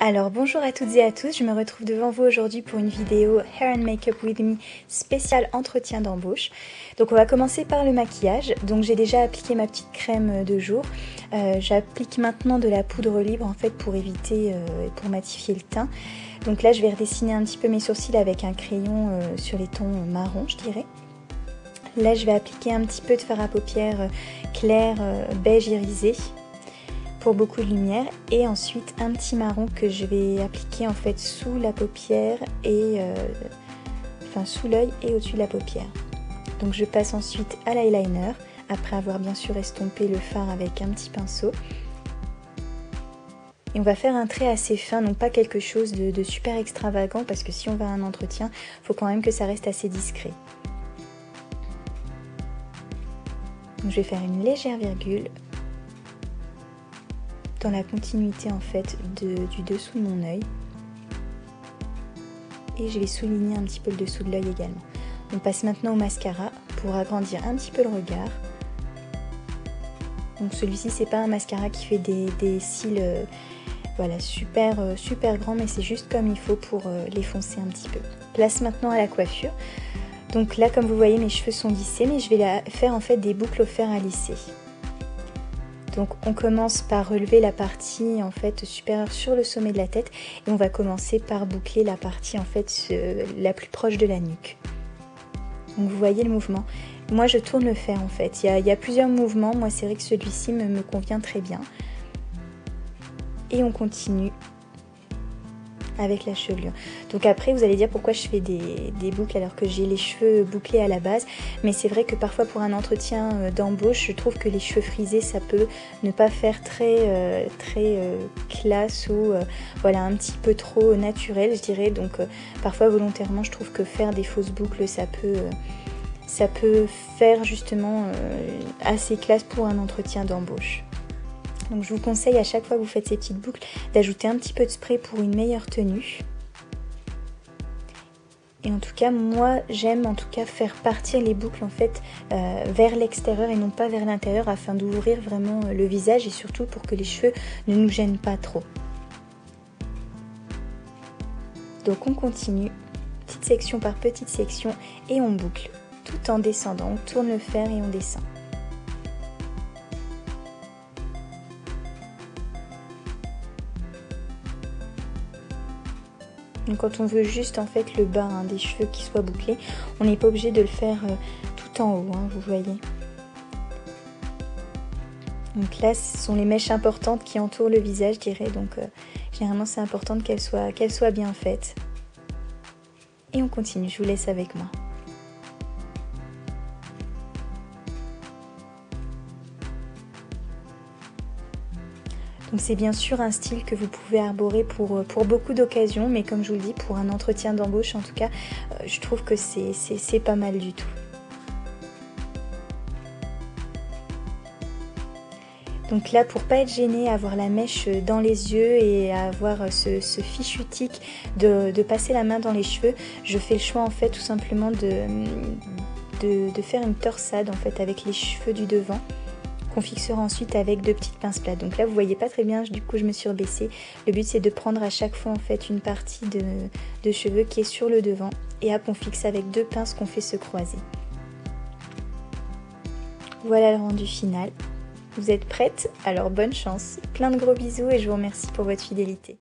Alors bonjour à toutes et à tous, je me retrouve devant vous aujourd'hui pour une vidéo Hair and Makeup with Me spécial entretien d'embauche. Donc on va commencer par le maquillage. Donc j'ai déjà appliqué ma petite crème de jour. J'applique maintenant de la poudre libre en fait pour éviter, pour matifier le teint. Donc là je vais redessiner un petit peu mes sourcils avec un crayon sur les tons marron je dirais. Là je vais appliquer un petit peu de fard à paupières clair beige irisé pour beaucoup de lumière et ensuite un petit marron que je vais appliquer en fait sous la paupière et enfin sous l'œil et au-dessus de la paupière. Donc je passe ensuite à l'eyeliner après avoir bien sûr estompé le fard avec un petit pinceau. Et on va faire un trait assez fin, donc pas quelque chose de super extravagant parce que si on va à un entretien, il faut quand même que ça reste assez discret. Donc je vais faire une légère virgule dans la continuité en fait du dessous de mon œil et je vais souligner un petit peu le dessous de l'œil également. On passe maintenant au mascara pour agrandir un petit peu le regard. Donc celui-ci c'est pas un mascara qui fait des cils voilà super grands, mais c'est juste comme il faut pour les foncer un petit peu. Place maintenant à la coiffure. Donc là comme vous voyez mes cheveux sont lissés, mais je vais faire en fait des boucles au fer à lisser. Donc on commence par relever la partie en fait supérieure sur le sommet de la tête et on va commencer par boucler la partie en fait la plus proche de la nuque. Donc vous voyez le mouvement. Moi je tourne le fer en fait. Il y a plusieurs mouvements. Moi c'est vrai que celui-ci me convient très bien. Et on continue avec la chevelure. Donc après vous allez dire pourquoi je fais des boucles alors que j'ai les cheveux bouclés à la base, mais c'est vrai que parfois pour un entretien d'embauche je trouve que les cheveux frisés ça peut ne pas faire très classe ou voilà un petit peu trop naturel je dirais, donc parfois volontairement je trouve que faire des fausses boucles ça peut faire justement assez classe pour un entretien d'embauche. Donc je vous conseille à chaque fois que vous faites ces petites boucles d'ajouter un petit peu de spray pour une meilleure tenue. Et en tout cas moi j'aime en tout cas faire partir les boucles en fait vers l'extérieur et non pas vers l'intérieur afin d'ouvrir vraiment le visage et surtout pour que les cheveux ne nous gênent pas trop. Donc on continue petite section par petite section et on boucle tout en descendant. On tourne le fer et on descend. Donc quand on veut juste en fait le bas des cheveux qui soit bouclé, on n'est pas obligé de le faire tout en haut, vous voyez. Donc là ce sont les mèches importantes qui entourent le visage je dirais, donc généralement c'est important qu'elles soient bien faites. Et on continue, je vous laisse avec moi. Donc c'est bien sûr un style que vous pouvez arborer pour beaucoup d'occasions, mais comme je vous le dis, pour un entretien d'embauche en tout cas, je trouve que c'est pas mal du tout. Donc là, pour pas être gêné, avoir la mèche dans les yeux et avoir ce fichu tic de passer la main dans les cheveux, je fais le choix en fait tout simplement de faire une torsade en fait avec les cheveux du devant, qu'on fixera ensuite avec deux petites pinces plates. Donc là vous voyez pas très bien, du coup je me suis rebaissée. Le but c'est de prendre à chaque fois en fait une partie de cheveux qui est sur le devant et hop on fixe avec deux pinces qu'on fait se croiser. Voilà le rendu final. Vous êtes prêtes? Alors bonne chance, plein de gros bisous et je vous remercie pour votre fidélité.